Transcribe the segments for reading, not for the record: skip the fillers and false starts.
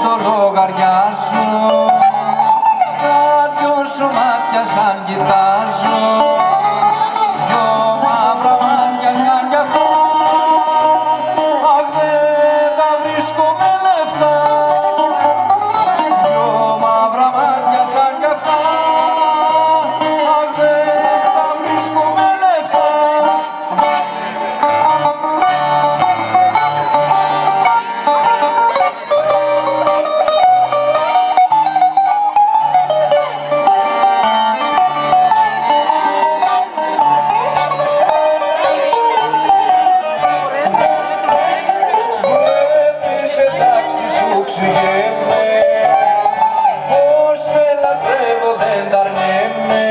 το λογαριάζω, τα δυο σου μάτια σαν κοιτάζω, δυο μαύρα μάτια σαν κι αυτά, αχ δεν τα βρίσκω με λεφτά, δυο μαύρα μάτια σαν κι αυτά, αχ δεν τα βρίσκω με λεφτά. Ξηγέμαι, πως σε λατρεύω δεν τ' αρνέμαι,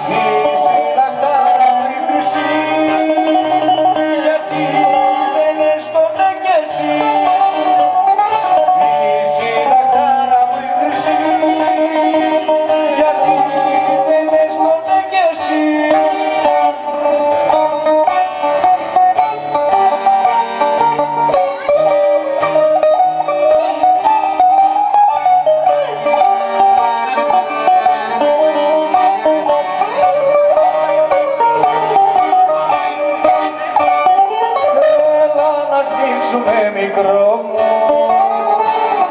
είσαι η λαχτάρα μου η χρυσή, γιατί δεν έστωνε κι εσύ, είσαι η λαχτάρα μου η χρυσή, γιατί δεν έστωνε κι εσύ. Με μικρό μου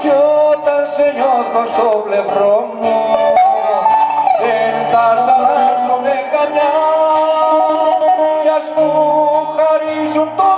κι όταν σε νιώθω στο πλευρό μου δεν θα σ' αλλάζω με καμιά κι ας μου χαρίζουν το